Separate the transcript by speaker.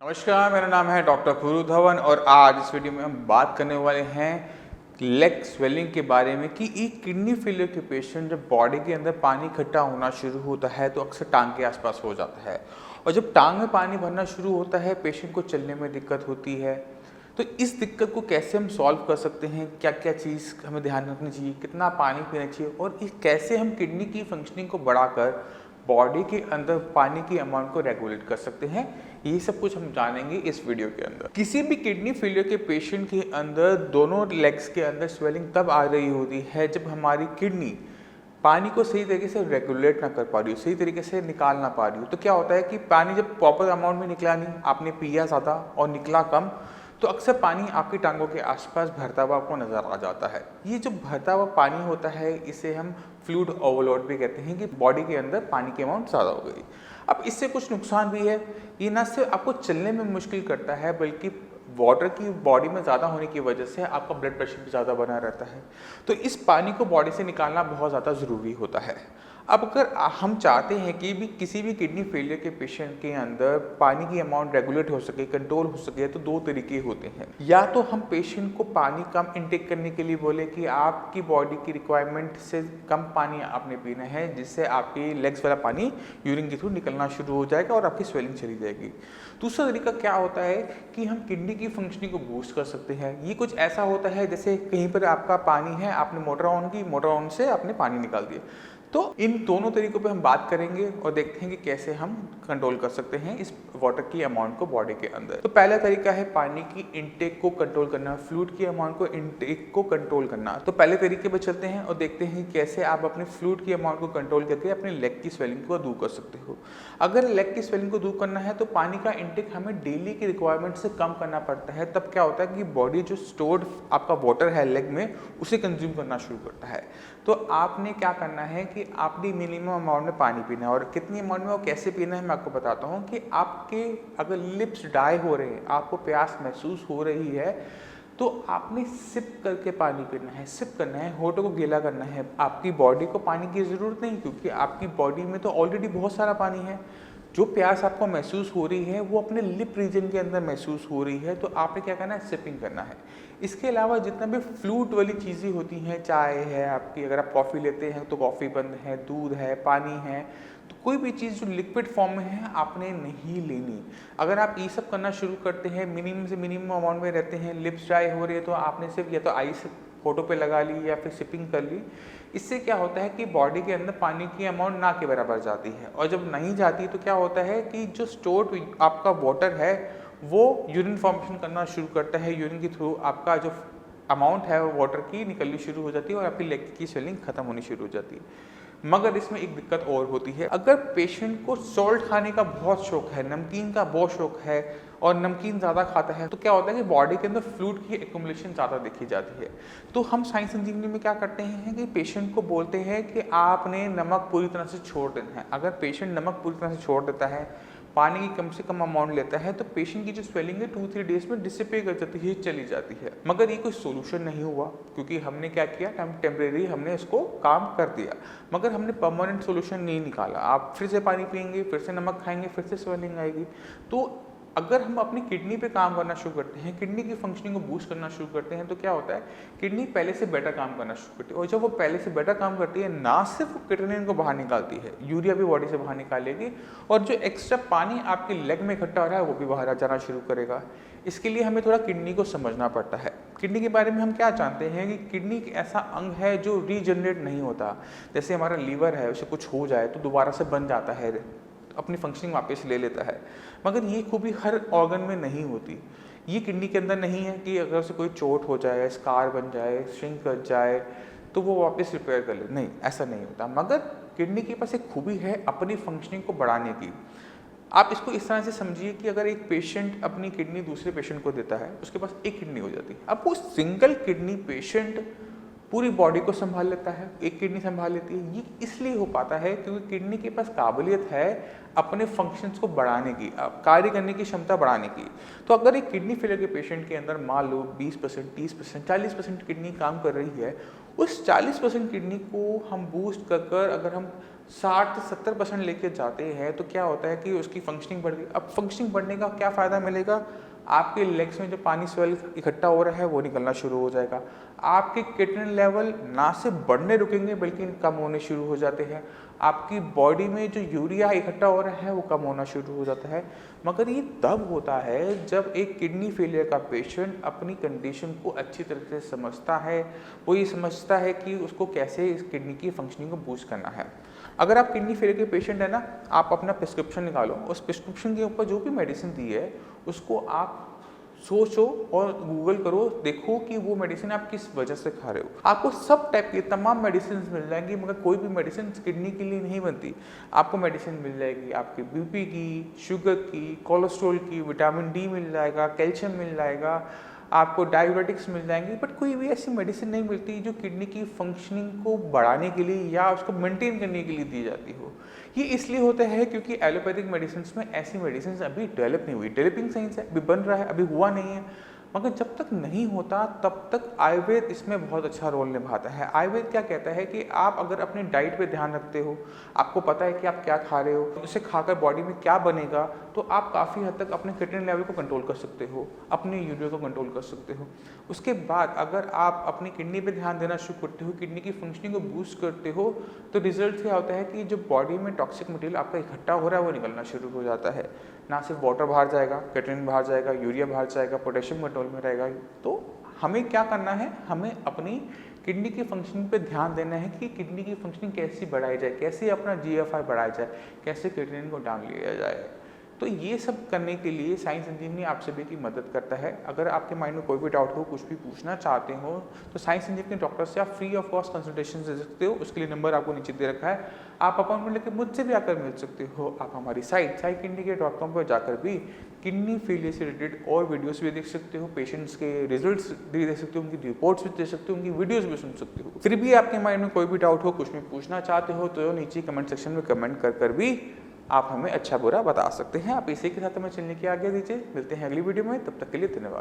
Speaker 1: नमस्कार, मेरा नाम है डॉक्टर पुरु धवन और आज इस वीडियो में हम बात करने वाले हैं लेग स्वेलिंग के बारे में कि एक किडनी फेलियर के पेशेंट जब बॉडी के अंदर पानी इकट्ठा होना शुरू होता है तो अक्सर टांग के आसपास हो जाता है और जब टांग में पानी भरना शुरू होता है पेशेंट को चलने में दिक्कत होती है। तो इस दिक्कत को कैसे हम सॉल्व कर सकते हैं, क्या क्या चीज़ हमें ध्यान रखनी चाहिए, कितना पानी पीना चाहिए और कैसे हम किडनी की फंक्शनिंग को बढ़ाकर बॉडी के अंदर पानी की अमाउंट को रेगुलेट कर सकते हैं, ये सब कुछ हम जानेंगे इस वीडियो के अंदर। किसी भी किडनी फेलियर के पेशेंट के अंदर दोनों लेग्स के अंदर स्वेलिंग तब आ रही होती है जब हमारी किडनी पानी को सही तरीके से रेगुलेट ना कर पा रही हो, सही तरीके से निकाल ना पा रही हो। तो क्या होता है कि पानी जब प्रॉपर अमाउंट में निकला नहीं, आपने पिया ज़्यादा और निकला कम, तो अक्सर पानी आपकी टांगों के आसपास भरता हुआ आपको नजर आ जाता है। ये जो भरता हुआ पानी होता है इसे हम फ्लूइड ओवरलोड भी कहते हैं कि बॉडी के अंदर पानी की अमाउंट ज़्यादा हो गई। अब इससे कुछ नुकसान भी है, ये न सिर्फ आपको चलने में मुश्किल करता है बल्कि वाटर की बॉडी में ज़्यादा होने की वजह से आपका ब्लड प्रेशर भी ज़्यादा बना रहता है। तो इस पानी को बॉडी से निकालना बहुत ज़्यादा ज़रूरी होता है। अब अगर हम चाहते हैं कि किसी भी किडनी फेलियर के पेशेंट के अंदर पानी की अमाउंट रेगुलेट हो सके, कंट्रोल हो सके, तो दो तरीके होते हैं। या तो हम पेशेंट को पानी कम इनटेक करने के लिए बोले कि आपकी बॉडी की रिक्वायरमेंट से कम पानी आपने पीना है, जिससे आपकी लेग्स वाला पानी यूरिन के थ्रू निकलना शुरू हो जाएगा और आपकी स्वेलिंग चली जाएगी। दूसरा तरीका क्या होता है कि हम किडनी की फंक्शनिंग को बूस्ट कर सकते हैं। ये कुछ ऐसा होता है जैसे कहीं पर आपका पानी है, आपने मोटर ऑन की, मोटर ऑन से आपने पानी निकाल दिया। तो इन दोनों तरीकों पे हम बात करेंगे और देखते हैं कि कैसे हम कंट्रोल कर सकते हैं इस वाटर की अमाउंट को बॉडी के अंदर। तो पहला तरीका है पानी की इनटेक को कंट्रोल करना, फ्लूइड की अमाउंट को इनटेक को कंट्रोल करना। तो पहले तरीके पे चलते हैं और देखते हैं कैसे आप अपने फ्लूइड की अमाउंट को कंट्रोल करके अपने लेग की स्वेलिंग को दूर कर सकते हो। अगर लेग की स्वेलिंग को दूर करना है तो पानी का इनटेक हमें डेली की रिक्वायरमेंट से कम करना पड़ता है। तब क्या होता है कि बॉडी जो स्टोर्ड आपका वाटर है लेग में, उसे कंज्यूम करना शुरू करता है। तो आपने क्या करना है कि आपने मिनिमम अमाउंट में पानी पीना है और कितनी अमाउंट में और कैसे पीना है मैं आपको बताता हूँ कि आपके अगर लिप्स ड्राई हो रहे हैं, आपको प्यास महसूस हो रही है, तो आपने सिप करके पानी पीना है। सिप करना है, होठों को गीला करना है। आपकी बॉडी को पानी की ज़रूरत नहीं, क्योंकि आपकी बॉडी में तो ऑलरेडी बहुत सारा पानी है। जो प्यास आपको महसूस हो रही है वो अपने लिप रीजन के अंदर महसूस हो रही है, तो आपने क्या करना है, सिपिंग करना है। इसके अलावा जितना भी फ्लूइड वाली चीज़ें होती हैं, चाय है आपकी, अगर आप कॉफ़ी लेते हैं तो कॉफ़ी बंद है, दूध है, पानी है, तो कोई भी चीज़ जो लिक्विड फॉर्म में है आपने नहीं लेनी। अगर आप ये सब करना शुरू करते हैं, मिनिमम से मिनिमम अमाउंट में रहते हैं, लिप्स ड्राई हो रही है, तो आपने सिर्फ या तो आइस फोटो पे लगा ली या फिर सिपिंग कर ली। इससे क्या होता है कि बॉडी के अंदर पानी की अमाउंट ना के बराबर जाती है, और जब नहीं जाती तो क्या होता है कि जो स्टोर्ड आपका वाटर है वो यूरिन फॉर्मेशन करना शुरू करता है। यूरिन के थ्रू आपका जो अमाउंट है वो वाटर की निकलनी शुरू हो जाती है और आपकी लेग की स्वेलिंग खत्म होनी शुरू हो जाती है। मगर इसमें एक दिक्कत और होती है, अगर पेशेंट को सॉल्ट खाने का बहुत शौक है, नमकीन का बहुत शौक है और नमकीन ज़्यादा खाता है, तो क्या होता है कि बॉडी के अंदर फ्लूइड की एक्युमुलेशन ज़्यादा देखी जाती है। तो हम साइंस इंजीनियरिंग में क्या करते हैं कि पेशेंट को बोलते हैं कि आपने नमक पूरी तरह से छोड़ देना है। अगर पेशेंट नमक पूरी तरह से छोड़ देता है, पानी की कम से कम अमाउंट लेता है, तो पेशेंट की जो स्वेलिंग है 2-3 डेज में डिसिपेट कर जाती है, चली जाती है। मगर ये कोई सोल्यूशन नहीं हुआ, क्योंकि हमने क्या किया, हम टेम्परेरी हमने इसको काम कर दिया, मगर हमने परमानेंट सोल्यूशन नहीं निकाला। आप फिर से पानी पियेंगे, फिर से नमक खाएंगे, फिर से स्वेलिंग आएगी। तो अगर हम अपनी किडनी पे काम करना शुरू करते हैं, किडनी की फंक्शनिंग को बूस्ट करना शुरू करते हैं, तो क्या होता है, किडनी पहले से बेटर काम करना शुरू करती है। और जब वो पहले से बेटर काम करती है, ना सिर्फ वो क्रिएटिनिन को बाहर निकालती है, यूरिया भी बॉडी से बाहर निकालेगी, और जो एक्स्ट्रा पानी आपके लेग में इकट्ठा हो रहा है वो भी बाहर आ जाना शुरू करेगा। इसके लिए हमें थोड़ा किडनी को समझना पड़ता है। किडनी के बारे में हम क्या जानते हैं कि किडनी एक ऐसा अंग है जो रीजनरेट नहीं होता। जैसे हमारा लीवर है, उसे कुछ हो जाए तो दोबारा से बन जाता है, अपनी फंक्शनिंग वापस ले लेता है, मगर ये खूबी हर ऑर्गन में नहीं होती। ये किडनी के अंदर नहीं है कि अगर उसे कोई चोट हो जाए, स्कार बन जाए, श्रिंक कर जाए तो वो वापस रिपेयर कर ले, नहीं, ऐसा नहीं होता। मगर किडनी के पास एक खूबी है अपनी फंक्शनिंग को बढ़ाने की। आप इसको इस तरह से समझिए कि अगर एक पेशेंट अपनी किडनी दूसरे पेशेंट को देता है, उसके पास एक किडनी हो जाती है। अब वो सिंगल किडनी पेशेंट पूरी बॉडी को संभाल लेता है, एक किडनी संभाल लेती है। ये इसलिए हो पाता है क्योंकि किडनी के पास काबिलियत है अपने फंक्शंस को बढ़ाने की, कार्य करने की क्षमता बढ़ाने की। तो अगर एक किडनी फेलियर के पेशेंट के अंदर मान लो 20%, 30%, 40% किडनी काम कर रही है, उस 40% किडनी को हम बूस्ट कर अगर हम 60 से 70% लेके जाते हैं तो क्या होता है कि उसकी फंक्शनिंग बढ़ गई। अब फंक्शनिंग बढ़ने का क्या फ़ायदा मिलेगा? आपके लेग्स में जो पानी स्वेल इकट्ठा हो रहा है वो निकलना शुरू हो जाएगा। आपके क्रिएटिनिन लेवल ना सिर्फ बढ़ने रुकेंगे बल्कि कम होने शुरू हो जाते हैं। आपकी बॉडी में जो यूरिया इकट्ठा हो रहा है वो कम होना शुरू हो जाता है। मगर ये तब होता है जब एक किडनी फेलियर का पेशेंट अपनी कंडीशन को अच्छी तरह से समझता है। वो ये समझता है कि उसको कैसे इस किडनी की फंक्शनिंग को बूस्ट करना है। अगर आप किडनी फेलियर के पेशेंट है ना, आप अपना प्रिस्क्रिप्शन निकालो, उस प्रिस्क्रिप्शन के ऊपर जो भी मेडिसिन दी है उसको आप सोचो और गूगल करो, देखो कि वो मेडिसिन आप किस वजह से खा रहे हो। आपको सब टाइप की तमाम मेडिसिन मिल जाएंगी, मगर कोई भी मेडिसिन किडनी के लिए नहीं बनती। आपको मेडिसिन मिल जाएगी आपके बीपी की, शुगर की, कोलेस्ट्रॉल की, विटामिन डी मिल जाएगा, कैल्शियम मिल जाएगा, आपको डायबिटिक्स मिल जाएंगी, बट कोई भी ऐसी मेडिसिन नहीं मिलती जो किडनी की फंक्शनिंग को बढ़ाने के लिए या उसको मेंटेन करने के लिए दी जाती हो। ये इसलिए होता है क्योंकि एलोपैथिक मेडिसिन में ऐसी मेडिसिन अभी डेवलप नहीं हुई। डेवलपिंग साइंस है, अभी बन रहा है, अभी हुआ नहीं है। मगर जब तक नहीं होता तब तक आयुर्वेद इसमें बहुत अच्छा रोल निभाता है। आयुर्वेद क्या कहता है कि आप अगर अपनी डाइट पे ध्यान रखते हो, आपको पता है कि आप क्या खा रहे हो, उसे खाकर बॉडी में क्या बनेगा, तो आप काफ़ी हद तक अपने क्रिएटिनिन लेवल को कंट्रोल कर सकते हो, अपने यूरिया को कंट्रोल कर सकते हो। उसके बाद अगर आप अपनी किडनी पे ध्यान देना शुरू करते हो, किडनी की फंक्शनिंग को बूस्ट करते हो, तो रिजल्ट क्या होता है कि जो बॉडी में टॉक्सिक मटेरियल आपका इकट्ठा हो रहा है वो निकलना शुरू हो जाता है। ना सिर्फ वाटर बाहर जाएगा, क्रिएटिनिन बाहर जाएगा, यूरिया बाहर जाएगा, पोटेशियम कंट्रोल में रहेगा। तो हमें क्या करना है, हमें अपनी किडनी की फंक्शनिंग पे ध्यान देना है कि किडनी की फंक्शनिंग कैसी बढ़ाई जाए, कैसे अपना जीएफआर बढ़ाया जाए, कैसे क्रिएटिनिन को डाउन लिया जाए। तो ये सब करने के लिए साइंस इंजीनियरिंग आप सभी की मदद करता है। अगर आपके माइंड में कोई भी डाउट हो, कुछ भी पूछना चाहते हो, तो साइंस इंजीनियरिंग के डॉक्टर से आप फ्री ऑफ कॉस्ट कंसल्टेशन दे सकते हो। उसके लिए नंबर आपको नीचे दे रखा है, आप अपॉइंटमेंट लेकर मुझसे भी आकर मिल सकते हो। आप हमारी साइट saikindicate.com पर जाकर भी किडनी फेलियर से रिलेटेड और वीडियोस भी देख सकते हो, पेशेंट्स के रिजल्ट्स भी देख सकते हो, उनकी रिपोर्ट्स भी देख सकते हो, उनकी वीडियोस भी सुन सकते हो। फिर भी आपके माइंड में कोई भी डाउट हो, कुछ भी पूछना चाहते हो, तो नीचे कमेंट सेक्शन में कमेंट कर भी आप हमें अच्छा बुरा बता सकते हैं। आप इसी के साथ हमें चलने की आज्ञा दीजिए। मिलते हैं अगली वीडियो में, तब तक के लिए धन्यवाद।